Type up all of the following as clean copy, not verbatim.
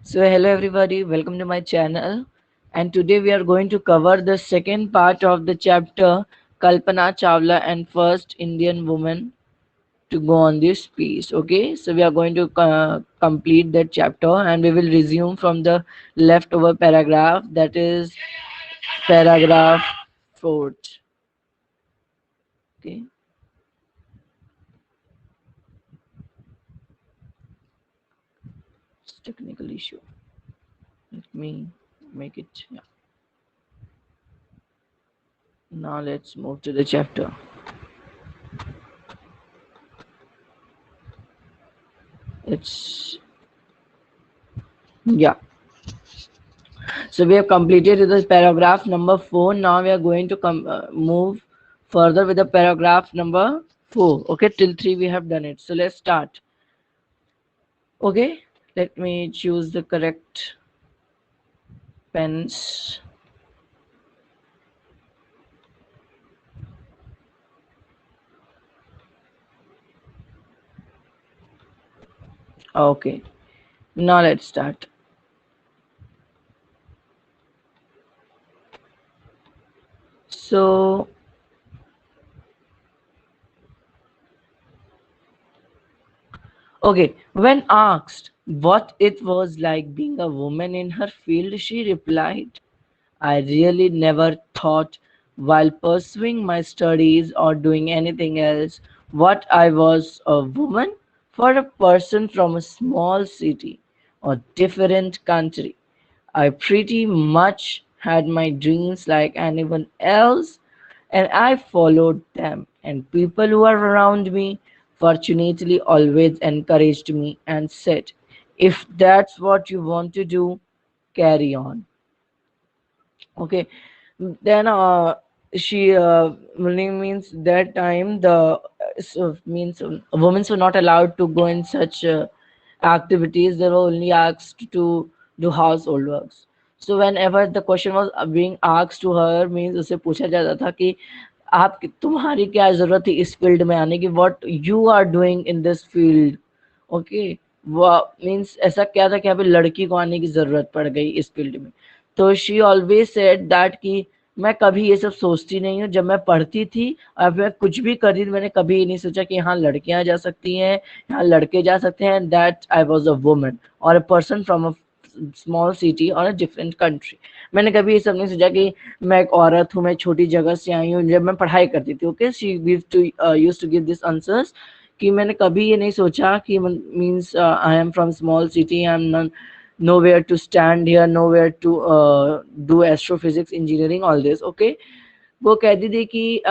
So, hello everybody, welcome to my channel. And today we are going to cover the second part of the chapter Kalpana Chawla and first Indian woman to go on this space. Okay, so we are going to complete that chapter and we will resume from the leftover paragraph, that is paragraph 4. Okay, it's technical issue. Let me make it. Yeah. Now let's move to the chapter. It's yeah. So we have completed with the paragraph number 4. Now we are going to move further with the paragraph number 4. Okay, till 3 we have done it. So let's start. Okay, let me choose the correct pens. Okay, now let's start. So, okay, when asked what it was like being a woman in her field, she replied, I really never thought while pursuing my studies or doing anything else what I was a woman for a person from a small city or different country. I pretty much had my dreams like anyone else and I followed them. And people who are around me fortunately always encouraged me and said, if that's what you want to do, carry on. Okay, then she means that time the means women were not allowed to go in such activities. They were only asked to do household works. So whenever the question was being asked to her, means उसे पूछा जाता था कि आप तुम्हारी क्या जरूरत थी इस फील्ड में आने की, what you are doing in this field. Okay, वो मीन्स ऐसा क्या था कि यहाँ पे लड़की को आने की जरूरत पड़ गई इस फील्ड में. तो शी ऑलवेज सेड दैट कि मैं कभी ये सब सोचती नहीं हूँ. जब मैं पढ़ती थी और मैं कुछ भी कर रही थी, मैंने कभी ये नहीं सोचा कि यहाँ लड़कियां जा सकती हैं, यहाँ लड़के जा सकते हैं. That I was a woman और a person from a small city और अ डिफरेंट कंट्री. मैंने कभी ये सब नहीं सोचा कि मैं एक औरत हूँ, मैं छोटी जगह से आई हूँ. जब मैं पढ़ाई करती थी, okay, she used to give this answers कि मैंने कभी ये नहीं सोचा कि means I am from small city, I am nowhere to stand here, nowhere to do astrophysics, engineering, all this. Okay, वो कहती थी कि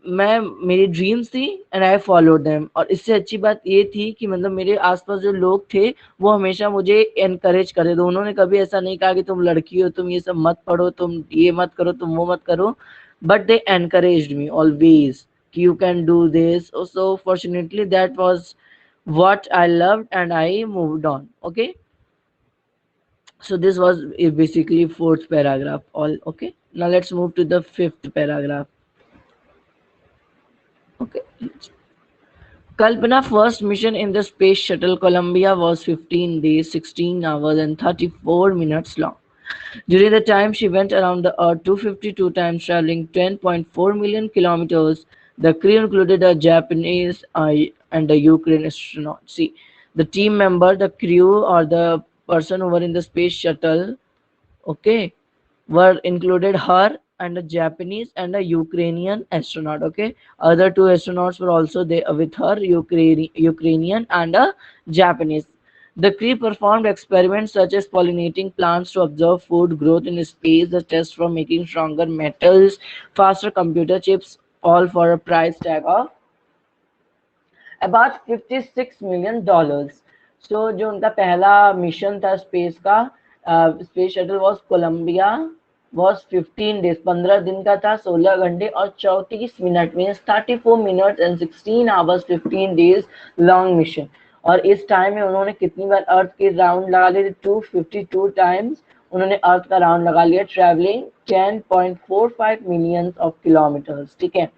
मैं मेरी ड्रीम्स थी एंड आई फॉलो देम. और इससे अच्छी बात ये थी कि मतलब मेरे आसपास जो लोग थे वो हमेशा मुझे एनकरेज करे थे. उन्होंने कभी ऐसा नहीं कहा कि तुम लड़की हो, तुम ये सब मत पढ़ो, तुम ये मत करो, तुम वो मत करो. But they encouraged me always कि you can do this. So fortunately that was what I loved and I moved on. Okay, so this was basically fourth paragraph all. Okay, now let's move to the fifth paragraph. Okay, Kalpana first mission in the space shuttle Columbia was 15 days, 16 hours and 34 minutes long. During the time she went around the earth 252 times, traveling 10.4 million kilometers. The crew included a Japanese and a Ukraine astronaut. See, the team member, the crew or the person who were in the space shuttle, okay, were included her and a Japanese and a Ukrainian astronaut. Okay, other two astronauts were also there with her, Ukrainian and a Japanese. The crew performed experiments such as pollinating plants to observe food growth in space, the test for making stronger metals, faster computer chips, all for a price tag of about $56 million. So जो उनका पहला mission था space का, space shuttle was Columbia, was 15 days, 15 दिन का था, 16 घंटे और 34 minute, means 34 minute and 16 hours, 15 days long mission. और इस टाइम में उन्होंने कितनी बार अर्थ के राउंड लगा लिए थे? 252 टाइम्स उन्होंने अर्थ का राउंड लगा लिया, ट्रेवलिंग 10.45 मिलियन ऑफ किलोमीटर्स. ठीक है,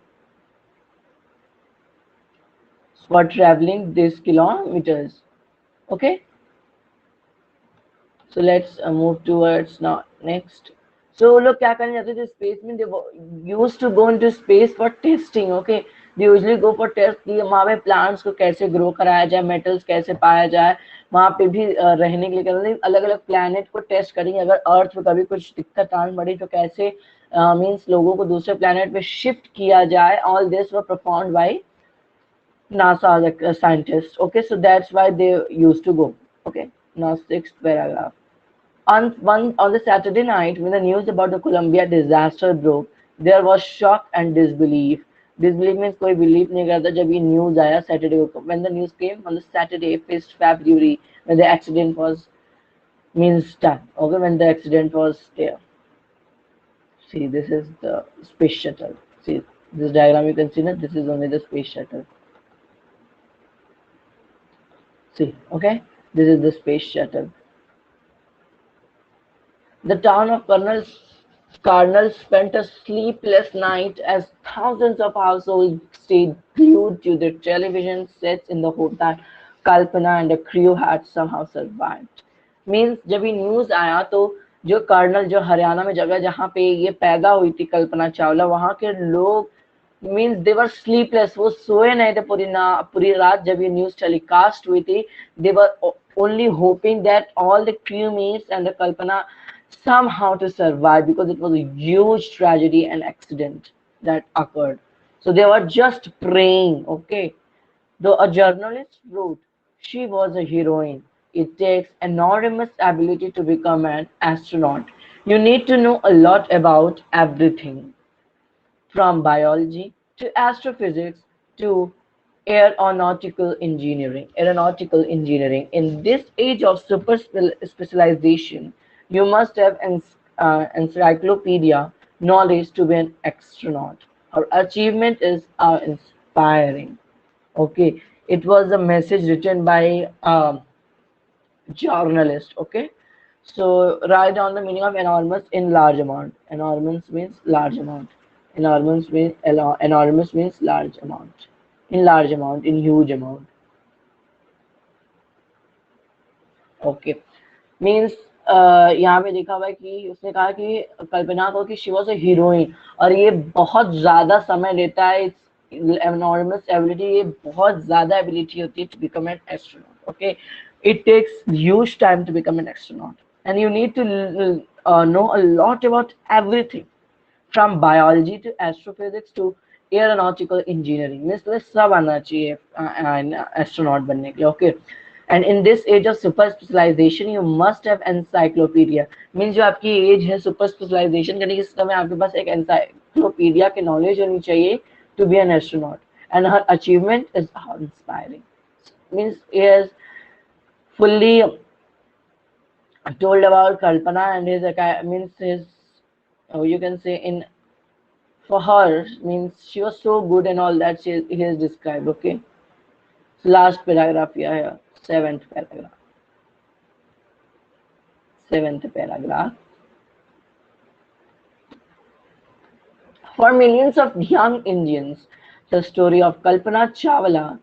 for traveling these kilometers. Okay, So let's move towards now next. So लोग क्या करने जाते थे स्पेस में? They used to go into space for testing. Okay, they usually go for test कि वहाँ पे plants को कैसे grow कराया जाए, metals कैसे पाया जाए, वहाँ पे भी रहने के लिए करते अलग अलग planet को test करेंगे. अगर अर्थ पे कभी कुछ दिक्कत आने पड़ी तो कैसे means लोगों को दूसरे planet पे shift किया जाए. All this were performed by NASA, the scientists. Okay, so that's why they used to go. Okay, now sixth paragraph. On the Saturday night, when the news about the Columbia disaster broke, there was shock and disbelief. Disbelief means कोई believe नहीं करता जब ये news आया Saturday को. When the news came on the Saturday, 1st February, when the accident was means done. Okay, when the accident was there. See, this is the space shuttle. See, this diagram you can see that this is only the space shuttle. See, okay, this is the space shuttle. The town of Karnal spent a sleepless night as thousands of households stayed glued to their television sets in the hope that Kalpana and the crew had somehow survived. Means जब ये news आया तो जो colonel जो हरियाणा में जगह जहाँ पे ये पैदा हुई थी कल्पना चावला वहाँ के लोग मीन्स दे वर स्लीपलेस. वो सोए नहीं थे पूरी रात जब ये न्यूज टेलीकास्ट हुई थी. दे वर only hoping that all the crewmates and the Kalpana somehow to survive because it was a huge tragedy and accident that occurred. So they were just praying, okay? Though a journalist wrote, she was a heroine. It takes enormous ability to become an astronaut. You need to know a lot about everything from biology to astrophysics to aeronautical engineering. Aeronautical engineering. In this age of super specialization, you must have encyclopedia knowledge to be an astronaut. Our achievement is inspiring. Okay, it was a message written by journalist. Okay, so write down the meaning of enormous in large amount. Enormous means large amount. Enormous means large amount. In large amount, in huge amount. Okay, means यहाँ पे देखा हुआ है कि उसने कहा कि कल्पना को कि शी वॉज अ हीरोइन और ये बहुत ज्यादा समय लेता है. एनॉर्मस एबिलिटी, ये बहुत ज्यादा एबिलिटी होती है to become an astronaut. Okay, it takes huge time to become an astronaut and you need to know a lot about everything from biology to astrophysics to aeronautical engineering. Means तुम्हें सब आना चाहिए astronaut बनने के लिए. Okay, and in this age of super specialization you must have encyclopedia. Means जो आपकी as है सुपर स्पेशलाइजेशन करने की समय आपके पास एक एनसाइक्लोपीडिया की नॉलेज होनी चाहिए to be an astronaut. And her achievement is inspiring. Means he has fully told about Kalpana and his means his you can say in for her means she was so good and all that he has described. Okay, so last paragraph here, seventh paragraph. Seventh paragraph. For millions of young Indians, the story of Kalpana Chawla.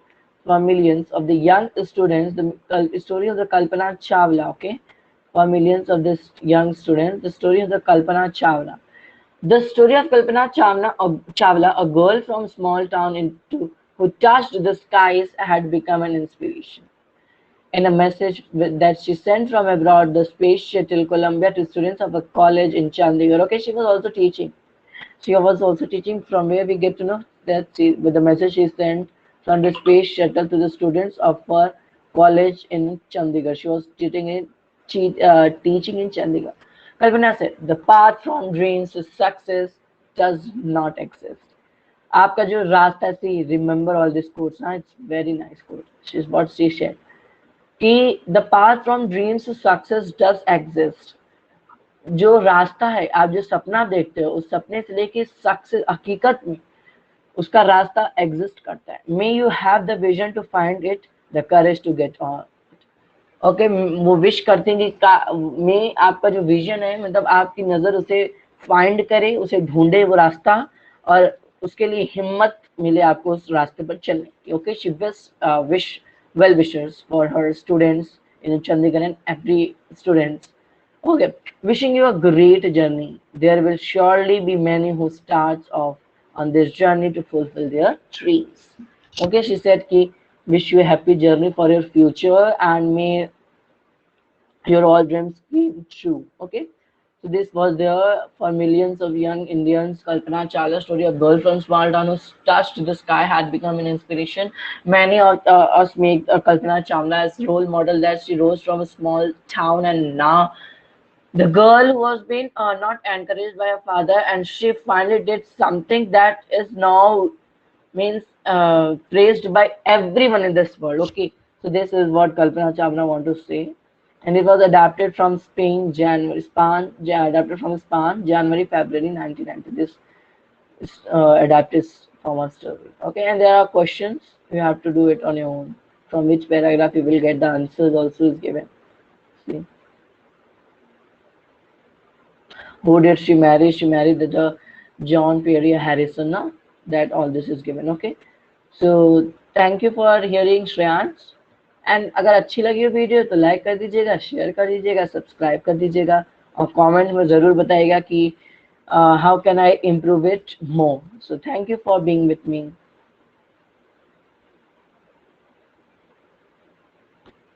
For millions of the young students, the story of the Kalpana Chawla. Okay, for millions of this young students, the story of the Kalpana Chawla. The story of Kalpana Chawla, a girl from small town who touched the skies, had become an inspiration. In a message that she sent from abroad, the space shuttle Columbia to students of a college in Chandigarh. Okay, she was also teaching. She was also teaching from where we get to know that with the message she sent from the space shuttle to the students of her college in Chandigarh. She was teaching in Chandigarh. Kalpana said, the path from dreams to success does not exist. आपका जो रास्ता है, see, remember all these quotes, ना? It's very nice quote. She's what she said. कि the path from dreams to success does exist. जो रास्ता है, आप जो सपना देखते हो, उस सपने से लेके सक्सेस हकीकत में उसका रास्ता एग्जिस्ट करता है. May you have the vision to find it, the courage to get on. Okay, वो विश करते हैं कि में आपका जो विजन है मतलब आपकी नजर उसे फाइंड करे, उसे ढूंढे वो रास्ता और उसके लिए हिम्मत मिले आपको उस रास्ते पर चलने की. Okay, she wish well wishers for her students in Chandigarh and every students Okay, wishing you a great journey. There will surely be many who starts off on this journey to fulfill their dreams. Okay, she said ki wish you a happy journey for your future and may your all dreams came true. Okay, so this was there for millions of young Indians. Kalpana Chawla's story, a girl from small town who touched the sky, had become an inspiration. Many of us make Kalpana Chawla as role model that she rose from a small town and now the girl who was being not encouraged by her father and she finally did something that is now means praised by everyone in this world. Okay, so this is what Kalpana Chawla want to say, and it was adapted from adapted from Spain, January, February 1990. This is adapted from a story. Okay, and there are questions. You have to do it on your own. From which paragraph you will get the answers also is given. See, who did she marry? She married the John Perry Harrison. Na? That all this is given. Okay. So thank you for hearing Shreyansh and अगर अच्छी लगी हो video तो like कर दीजिएगा share कर दीजिएगा subscribe कर दीजिएगा और कमेंट में ज़रूर बताइएगा कि how can I improve it more so thank you for being with me